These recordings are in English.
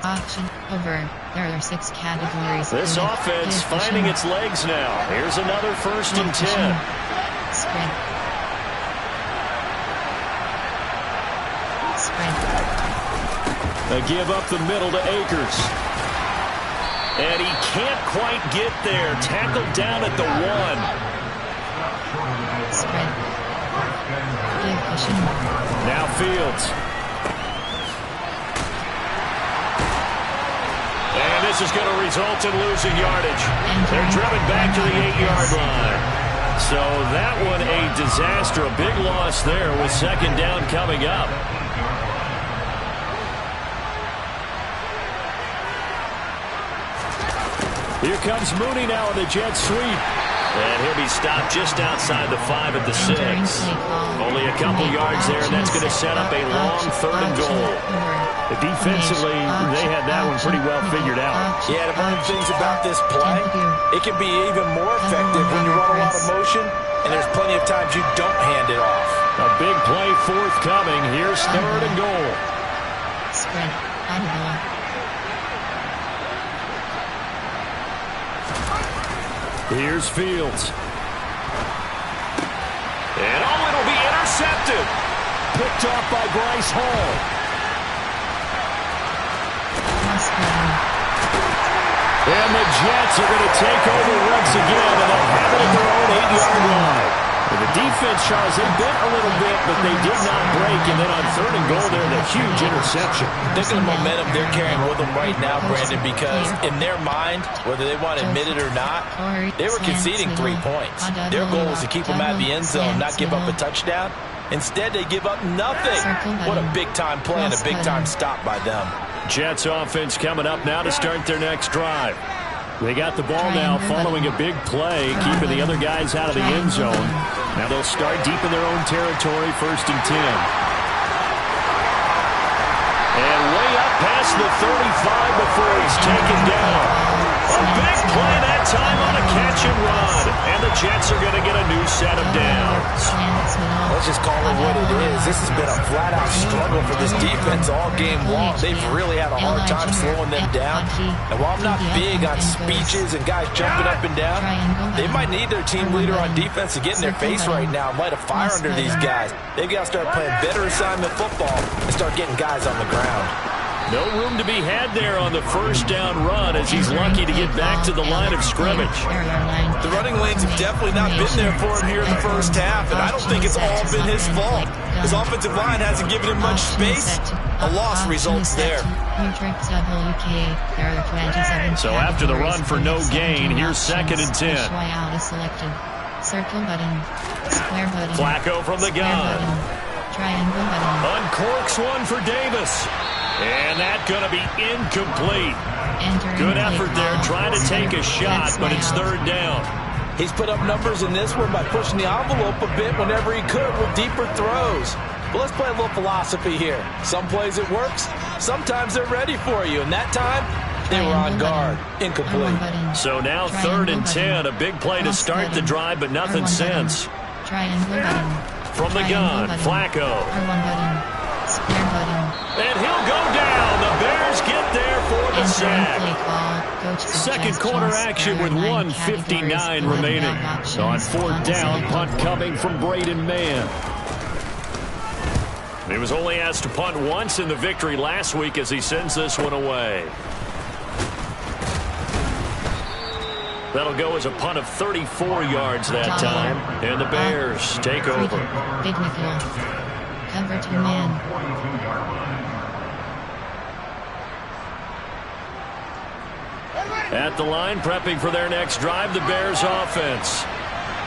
Auction over. There are 6 categories. This offense finding its legs now. Here's another 1st and 10. Spread. Spread. A give up the middle to Akers. And he can't quite get there. Tackled down at the 1. Spread. Give cushion. Now Fields. And this is going to result in losing yardage. They're driven back to the 8-yard line. So that one a disaster. A big loss there with 2nd down coming up. Here comes Mooney now in the jet sweep. And he'll be stopped just outside the 5 at the 6. Only a couple yards there, and that's going to set up a long 3rd and goal. Defensively, they had that one pretty well figured out. Yeah, and one of the things about this play, it can be even more effective when you run a lot of motion, and there's plenty of times you don't hand it off. A big play forthcoming. Here's 3rd and goal. Spread. Audible. Here's Fields. And it'll be intercepted. Picked off by Bryce Hall. And the Jets are going to take over once again, and they'll have it at their own 8-yard line. The defense, Charles, they bent a little bit, but they did not break. And then on 3rd and goal, there's a huge interception. Think of the momentum they're carrying with them right now, Brandon, because in their mind, whether they want to admit it or not, they were conceding 3 points. Their goal was to keep them at the end zone, not give up a touchdown. Instead, they give up nothing. What a big-time play and a big-time stop by them. Jets offense coming up now to start their next drive. They got the ball now following a big play, keeping the other guys out of the end zone. Now they'll start deep in their own territory, 1st and 10. And way up past the 35 before he's taken down. A big play that time on a catch and run. And the Jets are going to get a new set of downs. Let's just call it what it is. This has been a flat-out struggle for this defense all game long. They've really had a hard time slowing them down. And while I'm not big on speeches and guys jumping up and down, they might need their team leader on defense to get in their face right now and light a fire under these guys. They've got to start playing better assignment football and start getting guys on the ground. No room to be had there on the 1st down run as he's lucky to get back to the line of scrimmage. The running lanes have definitely not been there for him here in the 1st half, and I don't think it's all been his fault. His offensive line hasn't given him much space. A loss results there. So after the run for no gain, here's 2nd and 10. Circle button. Square button. Flacco from the gun. Triangle button. Uncorks one for Davis. And that's going to be incomplete. Good effort there trying to take a shot, but it's 3rd down. He's put up numbers in this one by pushing the envelope a bit whenever he could with deeper throws. But let's play a little philosophy here. Some plays it works, sometimes they're ready for you. And that time, they were on guard. Incomplete. So now 3rd and 10, a big play to start the drive, but nothing since. From the gun, Flacco. And he'll go down. The Bears get there for the sack. 2nd quarter action with 1:59 remaining. On 4th down, punt coming from Braden Mann. He was only asked to punt once in the victory last week as he sends this one away. That'll go as a punt of 34 yards that time. And the Bears take over. Big nickel. Cover 2 man. At the line, prepping for their next drive, the Bears offense.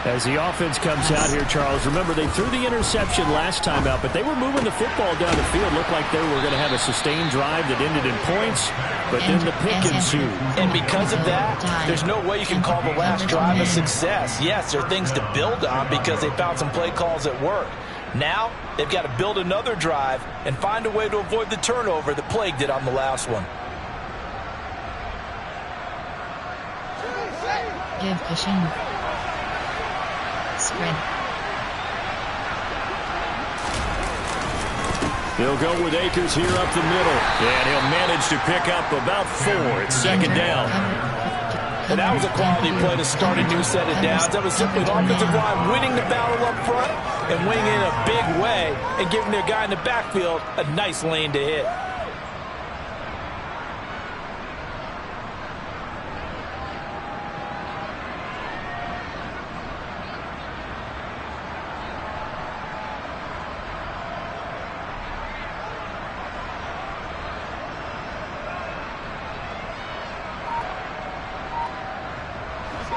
As the offense comes out here, Charles, remember they threw the interception last time out, but they were moving the football down the field. Looked like they were going to have a sustained drive that ended in points, but then the pick ensued. And because of that, there's no way you can call the last drive a success. Yes, there are things to build on because they found some play calls that work. Now, they've got to build another drive and find a way to avoid the turnover that plagued it on the last one. Give cushion. Spread. They'll go with Akers here up the middle. And he'll manage to pick up about 4. It's second down. And that was a quality play to start a new set of downs. That was simply the offensive line winning the battle up front and winning in a big way and giving their guy in the backfield a nice lane to hit.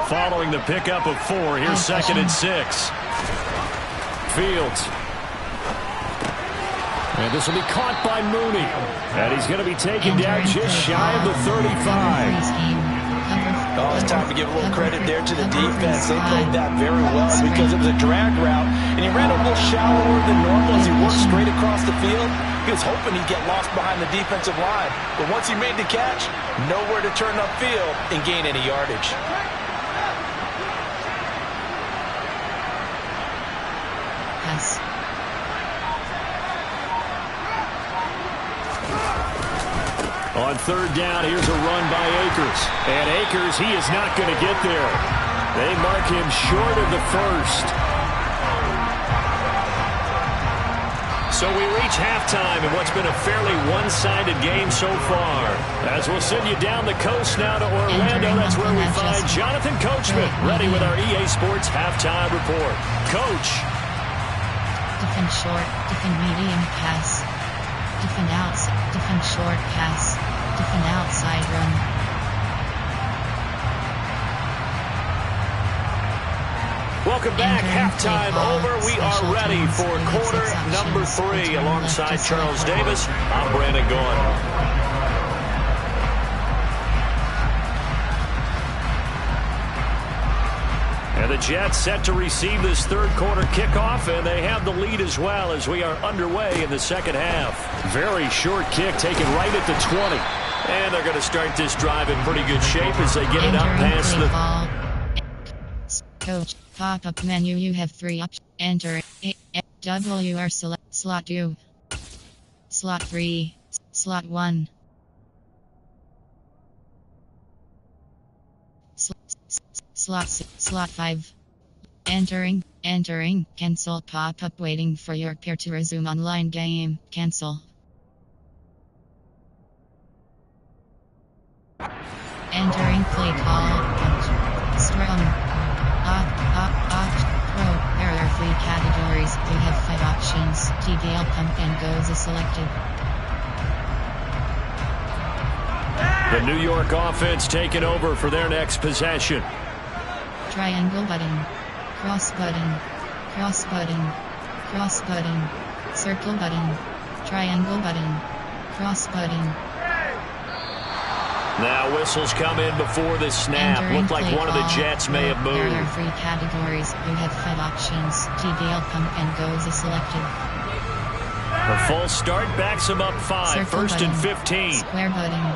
Following the pickup of 4, here's second and 6. Fields. And this will be caught by Mooney. And he's going to be taken down just shy of the 35. Oh, it's time to give a little credit there to the defense. They played that very well because it was a drag route, and he ran a little shallower than normal as he worked straight across the field. He was hoping he'd get lost behind the defensive line. But once he made the catch, nowhere to turn upfield and gain any yardage. On third down, here's a run by Akers. And Akers, he is not going to get there. They mark him short of the first. So we reach halftime in what's been a fairly one-sided game so far. As we'll send you down the coast now to Orlando, that's where we find Jonathan Coachman, ready with our EA Sports Halftime Report. Coach. Defend short, defend medium pass. Defend outside, defend short pass. Defend outside run. Welcome back. Halftime over. We are ready for quarter number 3. Alongside Charles Davis, I'm Brandon Gaughan. And the Jets set to receive this third quarter kickoff, and they have the lead as well as we are underway in the second half. Very short kick taken right at the 20. And they're going to start this drive in pretty good shape as they get it up past the... Coach, pop-up menu, you have 3 options. Enter WR select slot 2, slot 3, slot 1. Slot 5. Entering, cancel pop-up waiting for your peer to resume online game, cancel. Entering play call, strum, pro, there are 3 categories, you have 5 options, TDL pump and goes is selected. The New York offense taking over for their next possession. Triangle button, cross button, cross button, cross button, circle button, triangle button, cross button. Now whistles come in before the snap. Looked like one of the Jets may have moved. There are 3 categories. You have 5 options. TDL pump and goes is selected. A false start backs him up 5. Circle first button. and 15. Square button.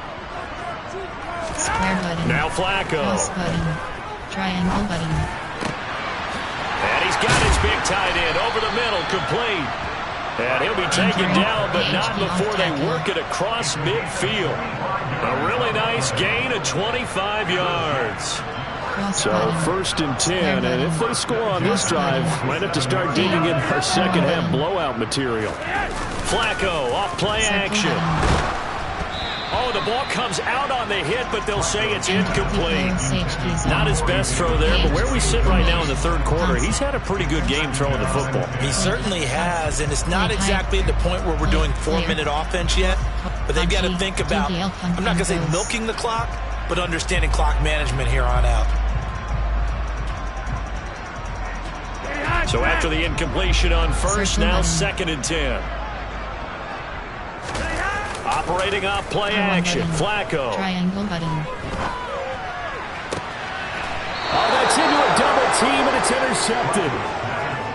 Square button. Now Flacco. Cross button. Triangle button. And he's got his big tight end over the middle, complete. And he'll be taken down, but not before they work it across midfield. A really nice gain of 25 yards. So first and 10, and if they score on this drive, might have to start digging in our second half blowout material. Flacco off play action. Oh, the ball comes out on the hit, but they'll say it's incomplete. Not his best throw there, but where we sit right now in the third quarter, he's had a pretty good game throwing the football. He certainly has, and it's not exactly at the point where we're doing 4-minute offense yet, but they've got to think about, I'm not going to say milking the clock, but understanding clock management here on out. So after the incompletion on first, now second and 10. Operating off play action. Flacco. Triangle button. Oh, that's into a double team, and it's intercepted.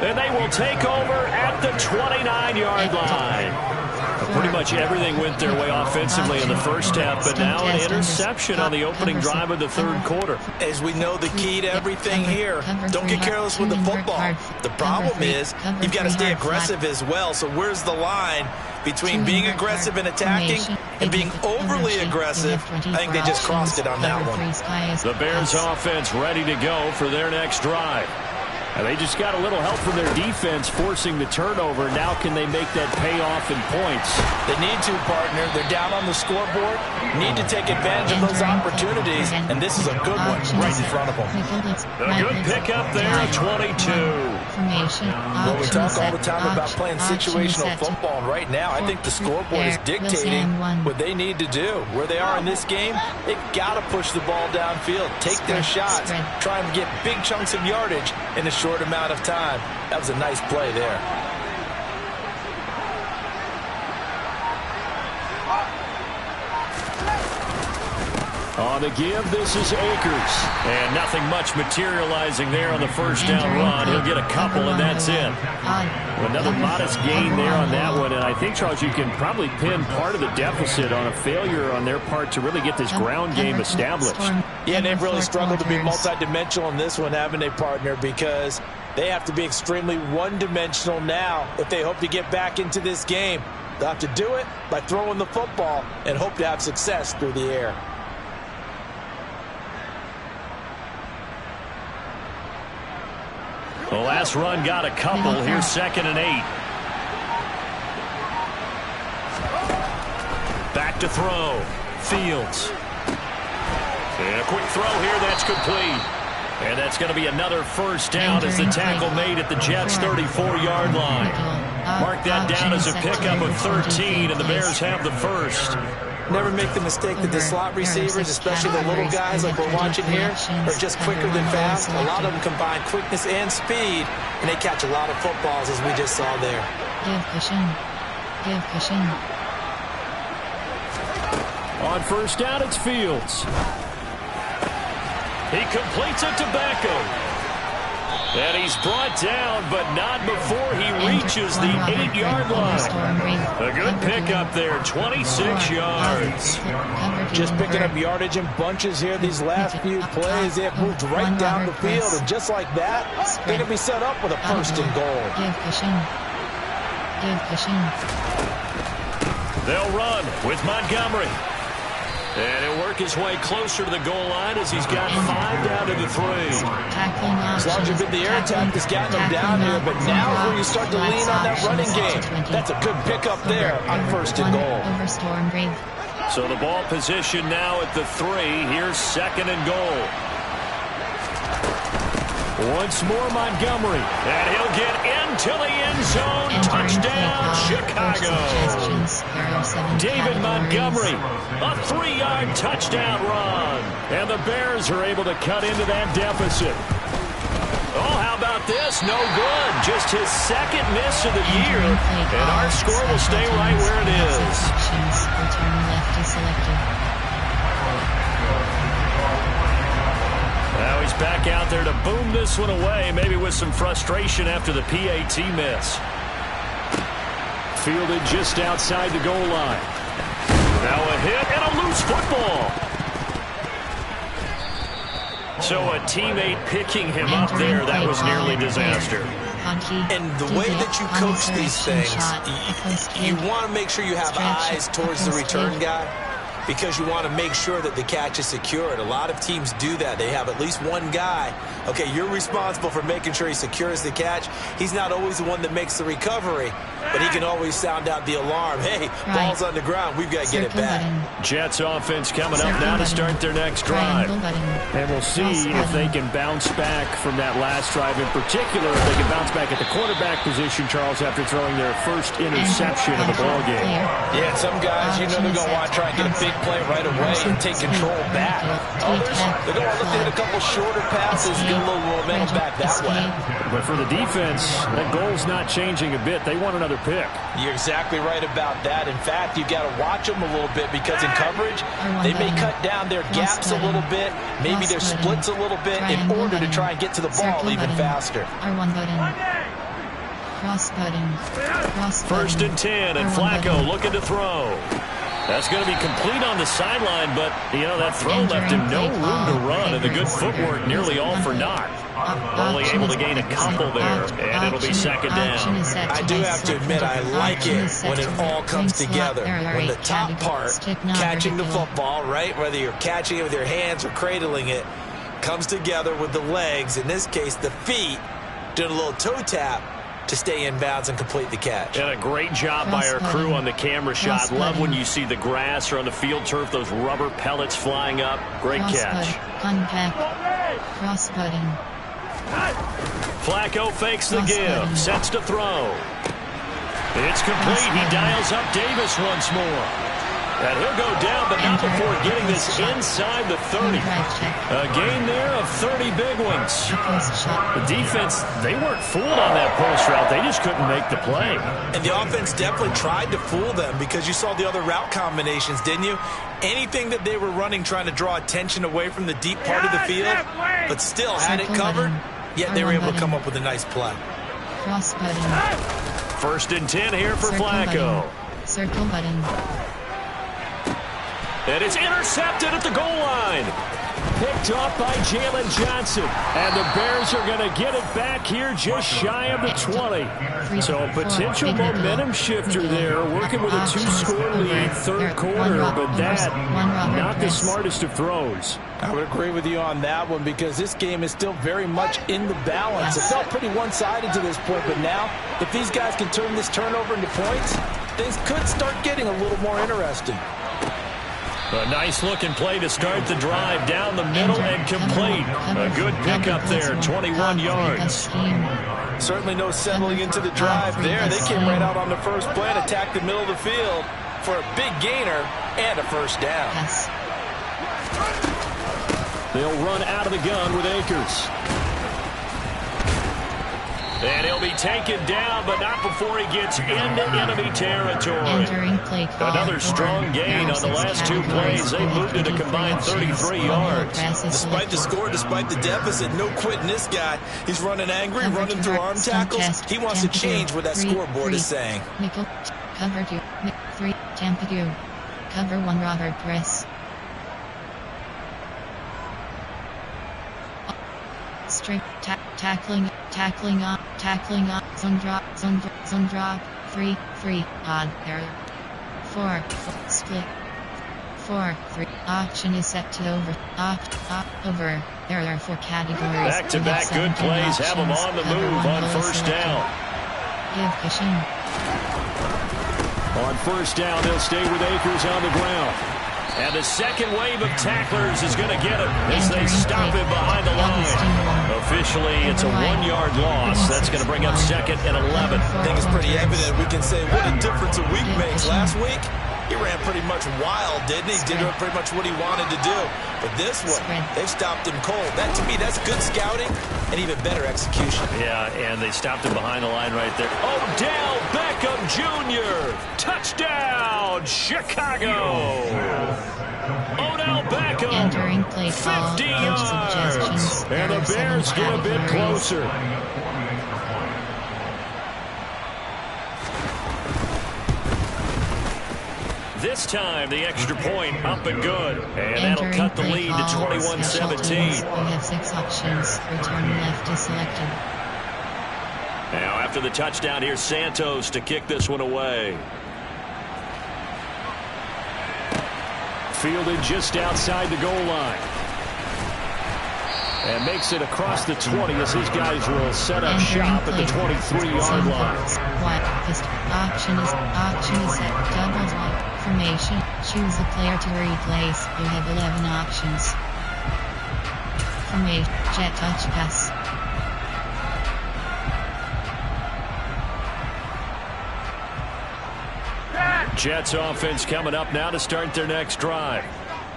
And they will take over at the 29-yard line. Pretty much everything went their way offensively in the first half, but now an interception on the opening drive of the third quarter. As we know, the key to everything here, don't get careless with the football. The problem is you've got to stay aggressive as well, so where's the line between being aggressive and attacking and being overly aggressive. I think they just crossed it on that one. The Bears offense ready to go for their next drive. And they just got a little help from their defense forcing the turnover. Now can they make that pay off in points? They need to, partner. They're down on the scoreboard. Need to take advantage of those opportunities. And this is a good one right in front of them. A good pickup there, 22. Well, we talk all the time about playing situational football. And right now, I think the scoreboard is dictating what they need to do. Where they are in this game, they've got to push the ball downfield, take their shots, try and get big chunks of yardage in a short amount of time. That was a nice play there. On the give, this is Akers. And nothing much materializing there on the first down run. He'll get a couple, and that's it. Another modest gain there on that one. And I think, Charles, you can probably pin part of the deficit on a failure on their part to really get this ground game established. Yeah, and they've really struggled to be multidimensional in this one, haven't they, partner? Because they have to be extremely one-dimensional now if they hope to get back into this game. They'll have to do it by throwing the football and hope to have success through the air. The last run got a couple. Here's 2nd and 8. Back to throw. Fields. And a quick throw here. That's complete. And that's going to be another first down as the tackle made at the Jets' 34-yard line. Mark that down as a pickup of 13, and the Bears have the first. Never make the mistake that the slot receivers, especially the little guys like we're watching here, are just quicker than fast. A lot of them combine quickness and speed, and they catch a lot of footballs, as we just saw there. Give cushion. On first down, it's Fields. He completes it to Beckham. And he's brought down, but not before he reaches the 8-yard line. A good pickup there, 26 yards. Just picking up yardage in bunches here these last few plays. They have moved right down the field, and just like that, they're going to be set up with a first and goal. They'll run with Montgomery. And he'll work his way closer to the goal line as he's got 5 down to the 3. As long as you've been the air attack that's gotten him down here, but now is where you start to lean on that running game. That's a good pickup there on first and goal. So the ball position now at the 3. Here's 2nd and goal. Once more Montgomery, and he'll get into the end zone. Touchdown, Chicago. David Montgomery, a 3-yard touchdown run. And the Bears are able to cut into that deficit. Oh, how about this? No good. Just his 2nd miss of the year. And our score will stay right where it is. Return left is selected. Now he's back out there to boom this one away, maybe with some frustration after the PAT miss. Fielded just outside the goal line. Now a hit and a loose football. So a teammate picking him up there, that was nearly disaster. And the way that you coach these things, you want to make sure you have eyes towards the return guy, because you want to make sure that the catch is secured. A lot of teams do that. They have at least one guy. Okay, you're responsible for making sure he secures the catch. He's not always the one that makes the recovery, but he can always sound out the alarm. Hey, ball's on the ground. We've got to get it back. Jets offense coming up now to start their next drive. And we'll see if they can bounce back from that last drive. In particular, if they can bounce back at the quarterback position, Charles, after throwing their first interception of the ballgame. Yeah, and some guys, you know, they're going to want to try and get a big play right away and take control back. Others, they're going to look to hit a couple shorter passes, get a little momentum back that way. But for the defense, that goal's not changing a bit. They want another pick. You're exactly right about that. In fact, you've got to watch them a little bit, because in coverage, they may cut down their gaps a little bit, maybe their splits a little bit in order to try and get to the ball even faster. R1 button. Cross button. First and 10, and Flacco looking to throw. That's going to be complete on the sideline, but, you know, that throw left him no room to run, and the good footwork nearly all for naught. Only able to gain a couple there, and it'll be second down. I do have to admit, I like it when it all comes together. When the top part, catching the football, right, whether you're catching it with your hands or cradling it, comes together with the legs, in this case the feet, doing a little toe tap to stay in bounds and complete the catch. And a great job by our crew on the camera shot. Love when you see the grass or on the field turf, those rubber pellets flying up. Great catch. Cross button. Flacco fakes the give, sets to throw. It's complete. He dials up Davis once more. And he'll go down, but not before getting this inside the 30. A gain there of 30 big ones. The defense, they weren't fooled on that post route. They just couldn't make the play. And the offense definitely tried to fool them because you saw the other route combinations, didn't you? Anything that they were running trying to draw attention away from the deep part of the field, but still had it covered, yet they were able to come up with a nice play. Cross button. First and 10 here for Flacco. Circle button. And it's intercepted at the goal line. Picked off by Jalen Johnson. And the Bears are going to get it back here just shy of the 20. So a potential momentum shifter there, working with a two-score lead, third quarter, but that, not the smartest of throws. I would agree with you on that one because this game is still very much in the balance. It felt pretty one-sided to this point, but now, if these guys can turn this turnover into points, things could start getting a little more interesting. A nice-looking play to start the drive down the middle and complete. A good pickup there, 21 yards. Certainly no settling into the drive there. They came right out on the first play and attacked the middle of the field for a big gainer and a first down. They'll run out of the gun with Akers. And he'll be taken down, but not before he gets into enemy territory. Another strong gain on the last two plays. They moved it a combined 33 yards. Despite the score, despite the deficit, no quitting this guy. He's running angry, running through arm tackles. He wants to change what that scoreboard is saying. Nickel, cover 2, 3, Tampa 2. Cover 1, Robert press. Straight, tackling up, zone drop, 3, odd, error, 4, split, 4, 3, option is set to over, over, there are 4 categories. Back-to-back good plays, have them on the move on first down. Give cushion. On first down, they'll stay with Akers on the ground. And the second wave of tacklers is going to get him as they stop him behind the line. Officially, it's a 1-yard loss. That's going to bring up second and 11. I think it's pretty evident. We can say what a difference a week makes. Last week, he ran pretty much wild, didn't he? Did pretty much what he wanted to do. But this one, they've stopped him cold. That, to me, that's good scouting and even better execution. Yeah, and they stopped him behind the line right there. Odell Beckham Jr. Touchdown, Chicago. Odell Beckham, entering play call, 50 yards. And the Bears get a bit closer. This time, the extra point up and good. And that'll cut the lead to 21-17. We have 6 options. Return left is selected. Now, after the touchdown, here's Santos to kick this one away. Fielded just outside the goal line. And makes it across the 20 as his guys will set up shop at the 23-yard line. Option is set. Double formation. Choose the player to replace. You have 11 options. Formation. Jet touch pass. Jets offense coming up now to start their next drive.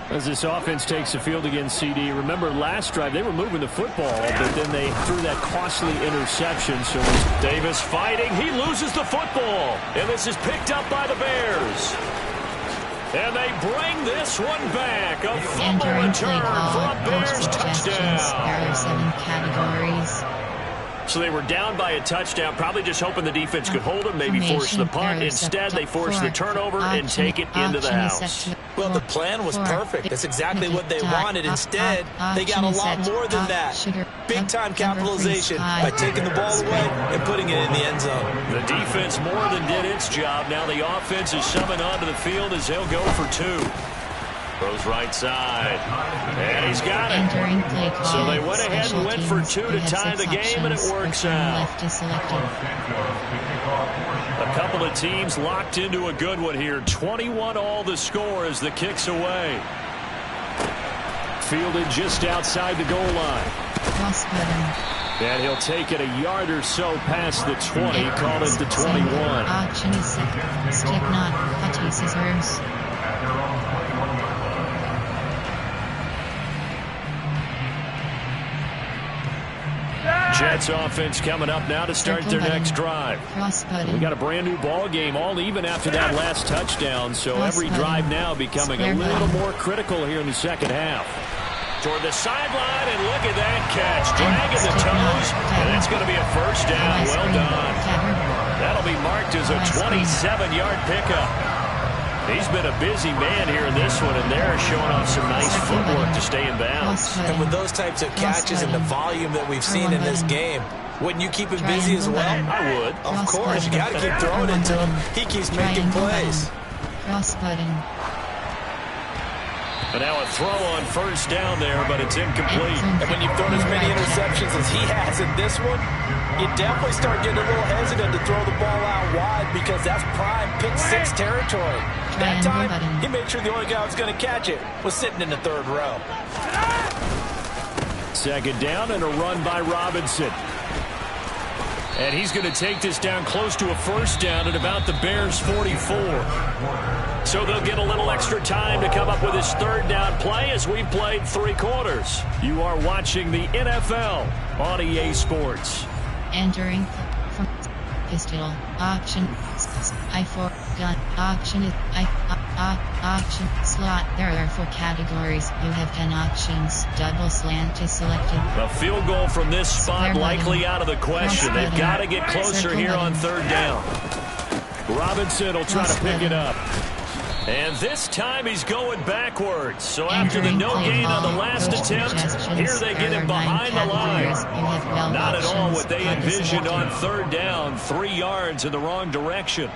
As this offense takes the field against CD, remember last drive they were moving the football, but then they threw that costly interception. So Davis fighting, he loses the football, and this is picked up by the Bears. And they bring this one back, a fumble return for a Bears touchdown. There are 7 categories. So they were down by a touchdown, probably just hoping the defense could hold them, maybe force the punt. Instead, they force the turnover and take it into the house. Well, the plan was perfect. That's exactly what they wanted. Instead, they got a lot more than that. Big-time capitalization by taking the ball away and putting it in the end zone. The defense more than did its job. Now the offense is summoned onto the field as they'll go for 2. Throws right side. And he's got it. So they went ahead and went for 2 to tie the game, and it works out. A couple of teams locked into a good one here. 21 all the score as the kick's away. Fielded just outside the goal line. And he'll take it a yard or so past the 20. Call it the 21. Jets offense coming up now to start their next drive. We got a brand new ball game, all even after that last touchdown, so every drive now becoming a little more critical here in the second half. Toward the sideline, and look at that catch. Dragging the toes, and it's going to be a first down. Well done. That'll be marked as a 27-yard pickup. He's been a busy man here in this one, and they're showing off some nice footwork to stay in bounds. And with those types of catches and the volume that we've seen in this game, wouldn't you keep him busy as well? I would. Of course. You got to keep throwing it to him. He keeps making plays. But now a throw on first down there, but it's incomplete. And when you've thrown as many interceptions as he has in this one, you definitely start getting a little hesitant to throw the ball out wide because that's prime pick-6 territory. That time, he made sure the only guy who was going to catch it was sitting in the third row. Second down and a run by Robinson. And he's going to take this down close to a first down at about the Bears' 44. So they'll get a little extra time to come up with his third down play as we've played 3 quarters. You are watching the NFL on EA Sports. Entering from pistol option I4 gun option option slot. There are 4 categories. You have 10 options. Double slant is selected. A field goal from this spot likely out of the question. They've got to get closer here on third down. Robinson will try to pick it up. And this time he's going backwards. So after the no gain on the last attempt, here they get him behind the line. Not at all what they envisioned on third down. 3 yards in the wrong direction.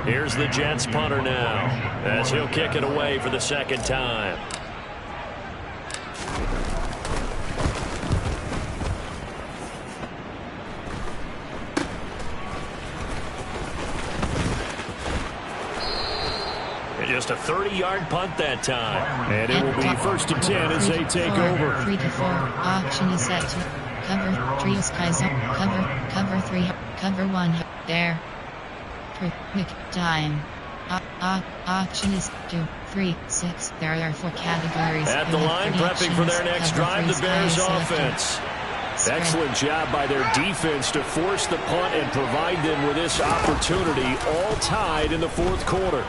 Here's the Jets punter now as he'll kick it away for the second time. Just a 30-yard punt that time. And it will be first and 10 as they take over. 3 to 4. Option is set to cover 3 skies up. Cover 3. Cover 1. There. Quick time. Option is 2, 3, 6. There are 4 categories. At the line, prepping for their next drive, the Bears offense. Excellent job by their defense to force the punt and provide them with this opportunity, all tied in the fourth quarter.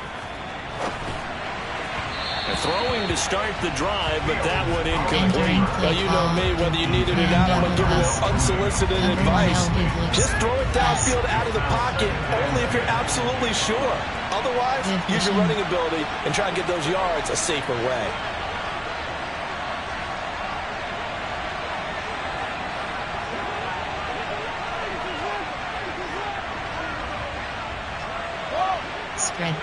Throwing to start the drive, but that one incomplete. Well, you know me, whether you needed it out, I'm going to give you unsolicited advice. Just throw it downfield out of the pocket, only if you're absolutely sure. Otherwise, use your running ability and try and get those yards a safer way. Spread.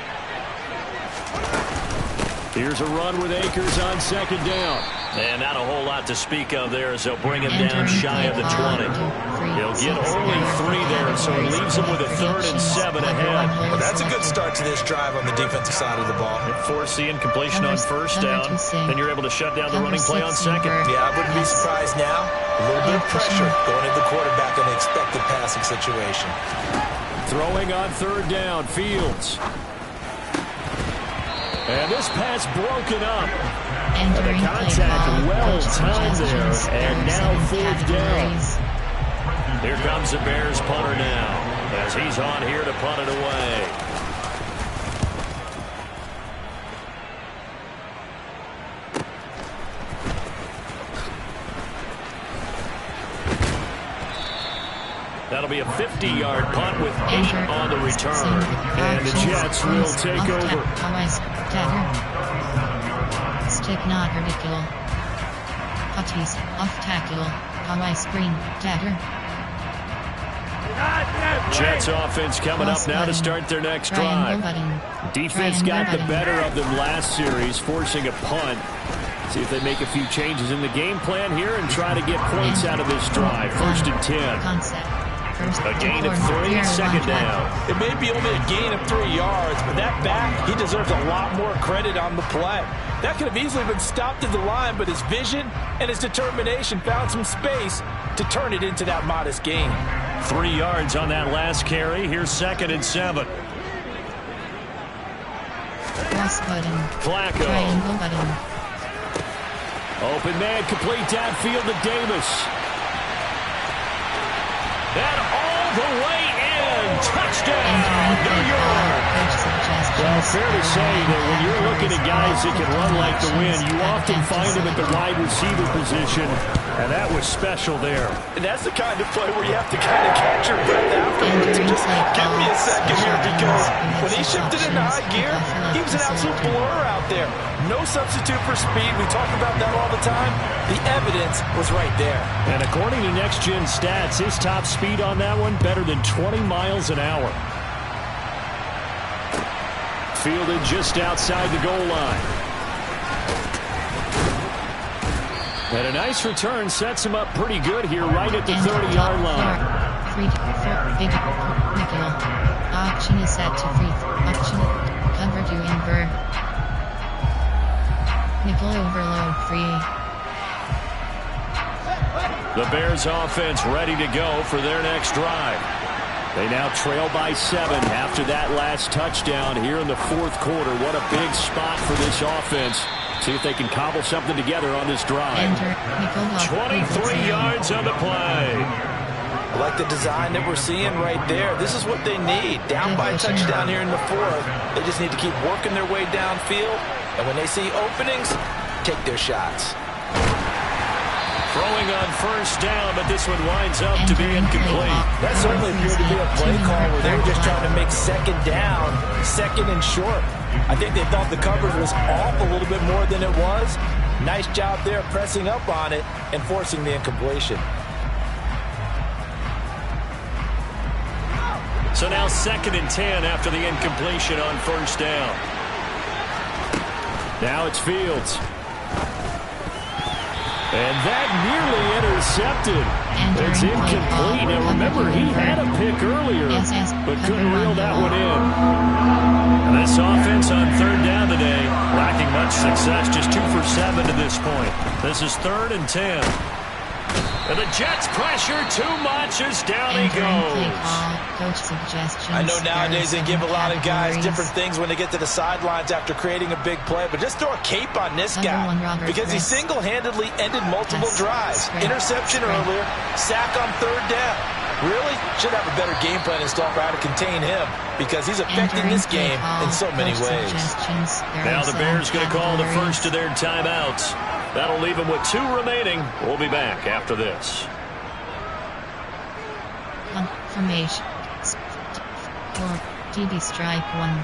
Here's a run with Akers on second down. And not a whole lot to speak of there as they'll bring him down shy of the 20. He'll get only 3 there, so he leaves him with a 3rd and 7 ahead. Well, that's a good start to this drive on the defensive side of the ball. Force the incompletion on first down, then you're able to shut down the running play on second. Yeah, I wouldn't be surprised now. A little bit of pressure going at the quarterback in an expected passing situation. Throwing on third down, Fields. And this pass broken up. And the contact well timed there. And now 4th down. Here comes the Bears punter now as he's on here to punt it away. Now That'll be a 50-yard punt with 8 on the return. And the Jets will take over. Stick not vertical. Putties off tackle. Hawaii screen. Dagger. Jets offense coming up now to start their next drive. Defense got the better of them last series, forcing a punt. See if they make a few changes in the game plan here and try to get points out of this drive. 1st and 10. A gain of 3, 2nd down. It may be only a gain of 3 yards, but that back, he deserves a lot more credit on the play. That could have easily been stopped at the line, but his vision and his determination found some space to turn it into that modest gain. 3 yards on that last carry. Here's 2nd and 7. Flacco. Open man, complete downfield to Davis. And all the way in. Touchdown, New York. Well, fair to say that when you're looking at guys that can run like the wind, you often find them at the wide receiver position, and that was special there. And that's the kind of play where you have to kind of catch your breath afterwards and just give me a second here, because when he shifted into high gear, he was an absolute blur out there. No substitute for speed. We talk about that all the time. The evidence was right there. And according to Next Gen Stats, his top speed on that one, better than 20 miles an hour. Fielded just outside the goal line. And a nice return sets him up pretty good here right at the 30-yard line. Auction is set to free. Auction cover to invert. Nickel overload free. The Bears offense ready to go for their next drive. They now trail by 7 after that last touchdown here in the 4th quarter. What a big spot for this offense. See if they can cobble something together on this drive. 23 yards on the play. I like the design that we're seeing right there. This is what they need. Down by a touchdown here in the 4th. They just need to keep working their way downfield. And when they see openings, take their shots. Throwing on 1st down, but this one winds up to be incomplete. That certainly appeared to be a play call where they were just trying to make 2nd down, 2nd and short. I think they thought the coverage was off a little bit more than it was. Nice job there pressing up on it and forcing the incompletion. So now 2nd and 10 after the incompletion on 1st down. Now it's Fields. And that nearly intercepted. It's incomplete. Now remember, he had a pick earlier, but couldn't reel that one in. And this offense on 3rd down today, lacking much success, just 2 for 7 to this point. This is 3rd and 10. And the Jets pressure too much as down he goes. I know nowadays they give a lot of guys different things when they get to the sidelines after creating a big play, but just throw a cape on this guy because he single-handedly ended multiple drives. Interception earlier, sack on 3rd down. Really should have a better game plan installed for how to contain him because he's affecting this game in so many ways. Now the Bears going to call the first of their timeouts. That'll leave them with 2 remaining. We'll be back after this. Confirmation. For DB strike 1.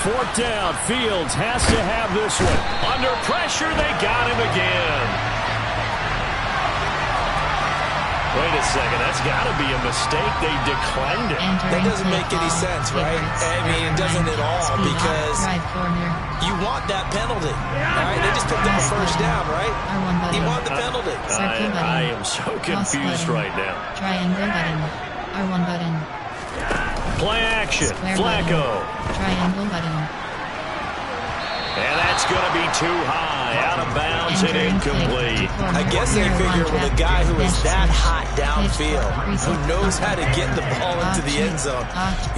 Fourth down. Fields has to have this one. Under pressure, they got him again. Wait a second, that's got to be a mistake. They declined it. That doesn't make any sense, right? I mean, it doesn't at all because you want that penalty. All right, they just picked up a 1st down, right? You want the penalty. I am so confused right now. Triangle button. R1 button. Play action. Flacco. Triangle button. And that's going to be too high, out of bounds and incomplete. I guess they figure with a guy who is that hot downfield, who knows how to get the ball into the end zone,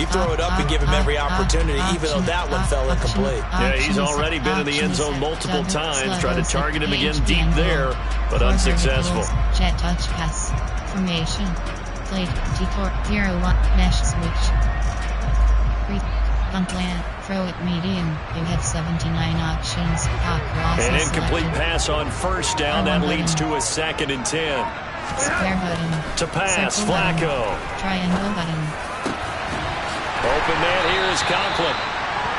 you throw it up and give him every opportunity, even though that one fell incomplete. Yeah, he's already been in the end zone multiple times, tried to target him again deep there, but unsuccessful. Jet touch pass. Formation. Plate. Detour. 0-1. Mesh switch. Punt land. Throw it medium. You have 79 options. An incomplete pass on first down. That leads to a 2nd and 10. Square button. To pass, Circle Flacco. Button. Triangle button. Open man here is Conklin.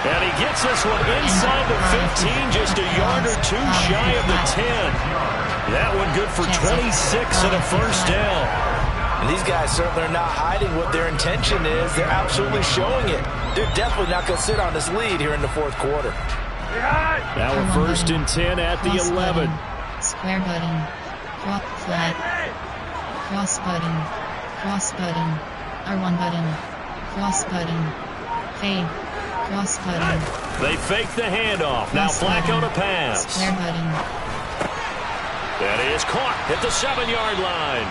And he gets this one inside the 15, just a yard or two shy of the 10. That one good for 26 and a first down. And these guys certainly are not hiding what their intention is. They're absolutely showing it. They're definitely not going to sit on this lead here in the 4th quarter. Now we're 1st and 10 at the 11. Square button. Drop flat. Cross button. Cross button. R1 button. Cross button. Fade. Cross button. They fake the handoff. Now Flacco to pass. Square button. That is caught at the 7-yard line.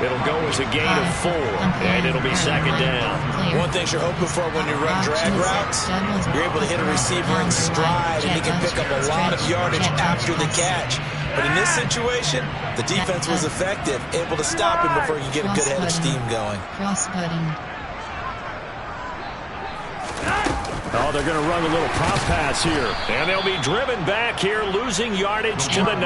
It'll go as a gain of 4, and it'll be 2nd down. One thing you're hoping for when you run drag routes, you're able to hit a receiver in stride, and he can pick up a lot of yardage after the catch. But in this situation, the defense was effective, able to stop him before you get a good head of steam going. Cross button. Oh, they're going to run a little pop pass here. And they'll be driven back here, losing yardage to the 9.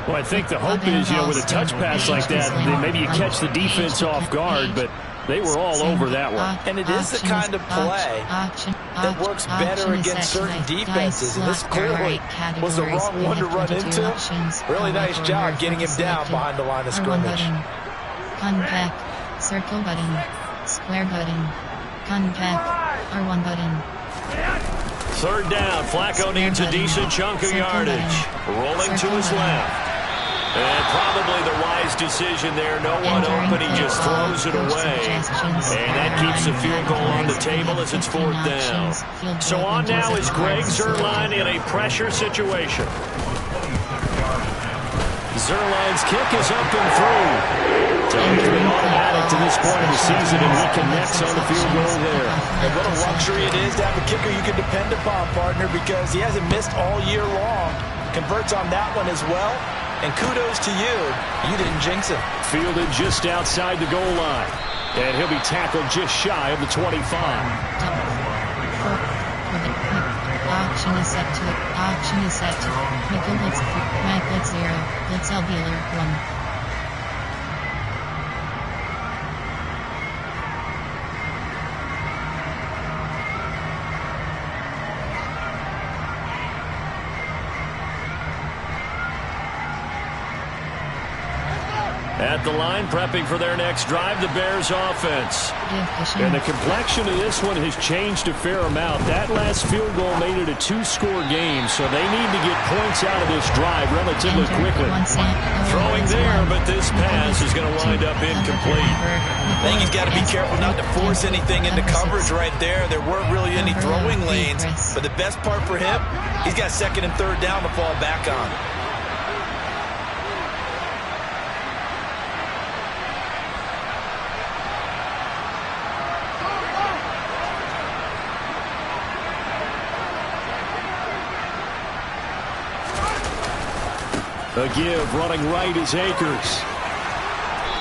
Well, I think the hope is, with a touch pass like that, then maybe you catch the defense off guard, but they were all over that one. And it is the kind of play that works better against certain defenses, and this clearly was the wrong one to run into. Really nice job getting him down behind the line of scrimmage. Unpack. Circle button. Square button. Unpack. R1 button. 3rd down. Flacco needs a decent chunk of yardage. Rolling to his left. And probably the wise decision there. No one open. He just throws it away. And that keeps the field goal on the table as it's 4th down. So on now is Greg Zuerlein in a pressure situation. Zuerlein's kick is up and through. So he's been automatic to this point of the season, and he connects on the field goal there. And what a luxury it is to have a kicker you can depend upon, partner, because he hasn't missed all year long. Converts on that one as well. And kudos to you. You didn't jinx him. Fielded just outside the goal line. And he'll be tackled just shy of the 25. Option is set to. Option is set to. Nickel blitz. Mag blitz 0. Blitz alveolar 1. At the line, prepping for their next drive, the Bears offense. And the complexion of this one has changed a fair amount. That last field goal made it a 2-score game, so they need to get points out of this drive relatively quickly. Throwing there, but this pass is going to wind up incomplete. I think he's got to be careful not to force anything into coverage right there. There weren't really any throwing lanes, but the best part for him, he's got 2nd and 3rd down to fall back on. A give, running right is Akers.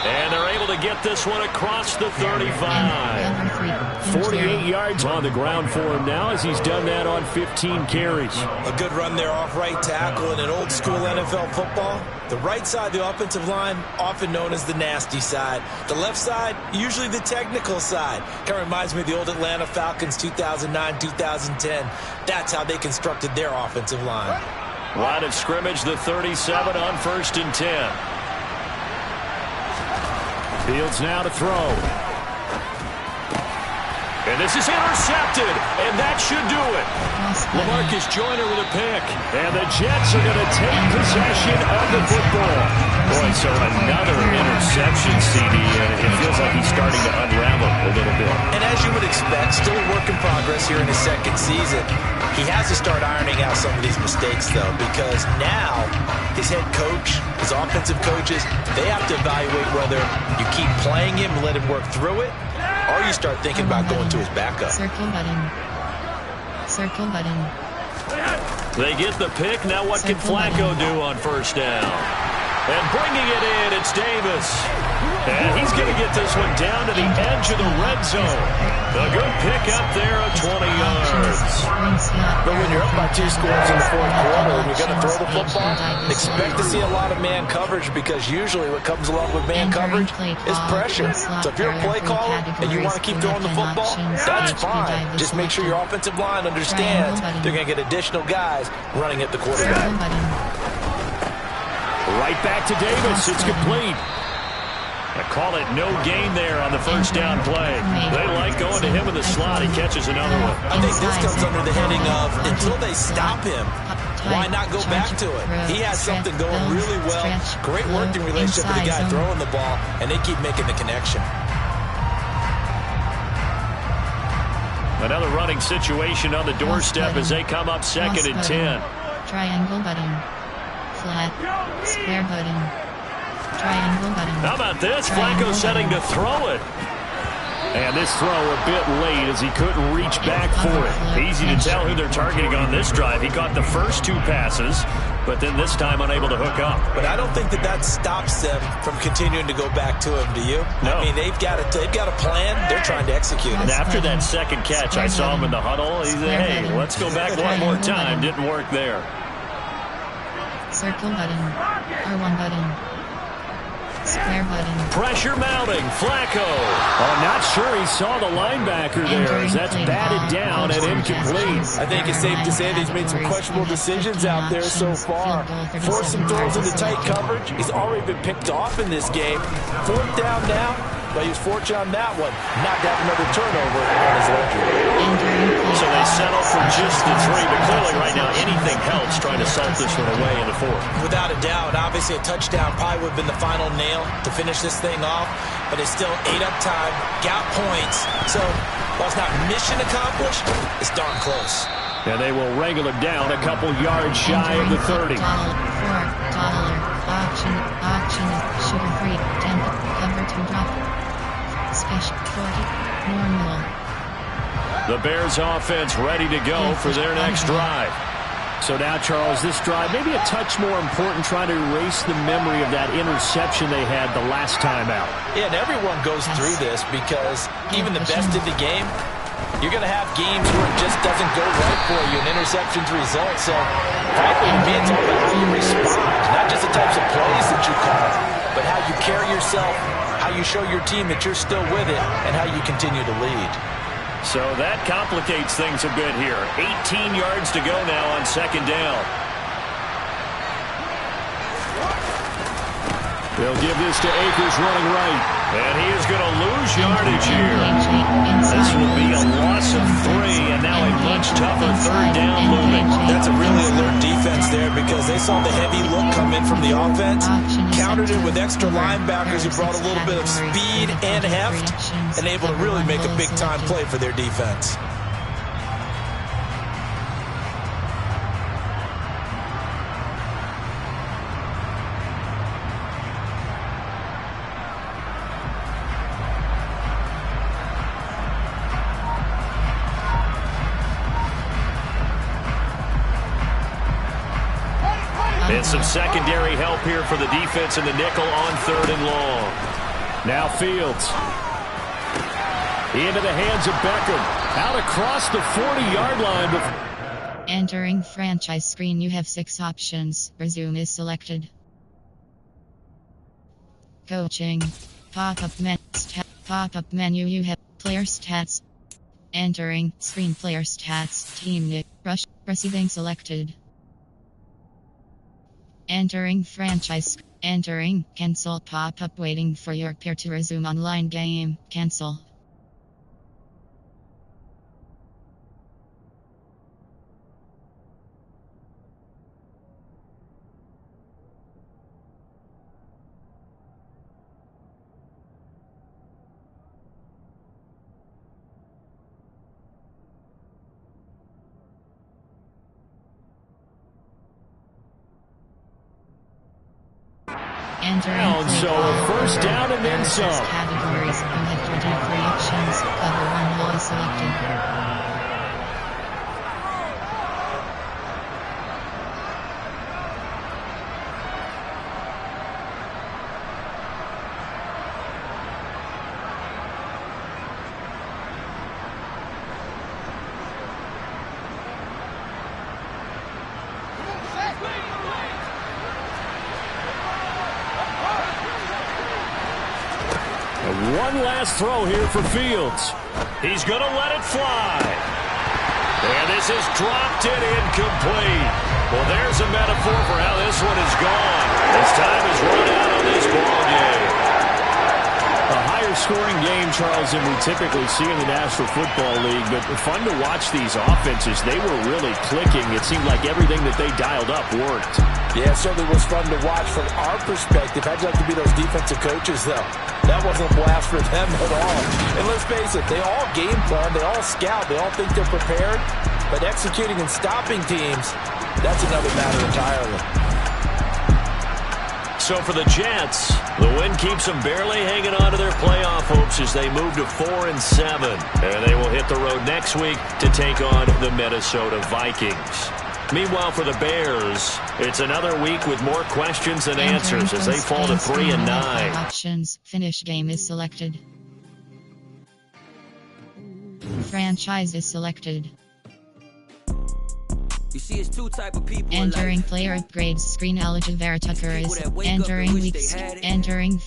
And they're able to get this one across the 35. 48 yards on the ground for him now as he's done that on 15 carries. A good run there off right tackle in an old school NFL football. The right side of the offensive line, often known as the nasty side. The left side, usually the technical side. Kind of reminds me of the old Atlanta Falcons 2009-2010. That's how they constructed their offensive line. Line of scrimmage, the 37 on 1st and 10. Fields now to throw. And this is intercepted, and that should do it. LaMarcus Joyner with a pick. And the Jets are going to take possession of the football. Boy, so another interception, CD, and it feels like he's starting to unravel a little bit. And as you would expect, still a work in progress here in his 2nd season. He has to start ironing out some of these mistakes, though, because now his head coach, his offensive coaches, they have to evaluate whether you keep playing him and let him work through it, or you start thinking about going to his backup. Circle button. Circle button. They get the pick. Now what can Flacco do on 1st down? And bringing it in, it's Davis. And he's going to get this one down to the edge of the red zone. A good pick up there of 20 yards. But when you're up by 2 scores in the fourth quarter and you're going to throw the football, expect to see a lot of man coverage, because usually what comes along with man coverage is pressure. So if you're a play caller and you want to keep throwing the football, that's fine. Just make sure your offensive line understands they're going to get additional guys running at the quarterback. Right back to Davis. It's complete. I call it no gain there on the first down play. They like going to him in the slot. He catches another one. I think this comes under the heading of, until they stop him, why not go back to it? He has something going really well. Great working relationship with the guy throwing the ball, and they keep making the connection. Another running situation on the doorstep as they come up 2nd and 10. Triangle button. Flat. Square button. Triangle button. How about this? Flacco setting to throw it. And this throw a bit late as he couldn't reach back for it. Easy to tell who they're targeting on this drive. He caught the first 2 passes, but then this time unable to hook up. But I don't think that stops them from continuing to go back to him, do you? No. I mean, they've got a plan. They're trying to execute it. And after that second catch, I saw him in the huddle. He said, hey, let's go back one more time. Didn't work there. Circle button. R1 button. Square button. Pressure mounting. Flacco. I'm not sure he saw the linebacker there as that's batted down and incomplete. I think it's safe to say that he's made some questionable decisions out there so far. Forced some throws into tight coverage. He's already been picked off in this game. 4th down now, but he was fortunate on that one. Not to have another turnover on his ledger. So they settle for just the 3, but clearly right now anything helps trying to salt this one away in the 4th. Without a doubt, obviously a touchdown probably would have been the final nail to finish this thing off, but it's still 8 up time, got points. So while it's not mission accomplished, it's darn close. And they will wrangle him down a couple yards shy of the 30. $4 auction sugar free 10 cover 2 drop special 40 normal. The Bears offense ready to go for their next drive. So now, Charles, this drive maybe a touch more important, trying to erase the memory of that interception they had the last time out. Yeah, and everyone goes through this, because even the best in the game, you're going to have games where it just doesn't go right for you, and interceptions result. So, frankly, to me, it's all about how you respond, not just the types of plays that you call, but how you carry yourself, how you show your team that you're still with it, and how you continue to lead. So that complicates things a bit here. 18 yards to go now on 2nd down. They'll give this to Akers running right. And he is going to lose yardage here. This will be a loss of 3, and now a much tougher 3rd down looming. That's a really alert defense there, because they saw the heavy look come in from the offense, countered it with extra linebackers who brought a little bit of speed and heft, and able to really make a big-time play for their defense. And some secondary help here for the defense in the nickel on 3rd and long. Now Fields. Into the hands of Beckham. Out across the 40-yard line. Entering franchise screen, you have 6 options. Resume is selected. Coaching. Pop-up menu, you have player stats. Entering screen, player stats. Team nick. Rush. Receiving selected. Entering franchise. Entering. Cancel pop-up waiting for your peer to resume online game. Cancel. Down, so a first down and then some. Categories. You have 23 options. Cover 1 all is selected. One last throw here for Fields. He's going to let it fly. And this is dropped it incomplete. Well, there's a metaphor for how this one is gone. As time has run out on this ball game. A higher scoring game, Charles, than we typically see in the National Football League, but fun to watch these offenses. They were really clicking. It seemed like everything that they dialed up worked. Yeah, it certainly was fun to watch from our perspective. How'd you like to be those defensive coaches, though? That wasn't a blast for them at all. And let's face it, they all game plan, they all scout, they all think they're prepared, but executing and stopping teams, that's another matter entirely. So for the Jets, the win keeps them barely hanging on to their playoff hopes as they move to 4-7. And they will hit the road next week to take on the Minnesota Vikings. Meanwhile, for the Bears, it's another week with more questions than answers as they fall to 3-9. Options. Finish game is selected. Franchise is selected. You see, it's two type of people. Entering player upgrades screen eligibility is entering weeks. Entering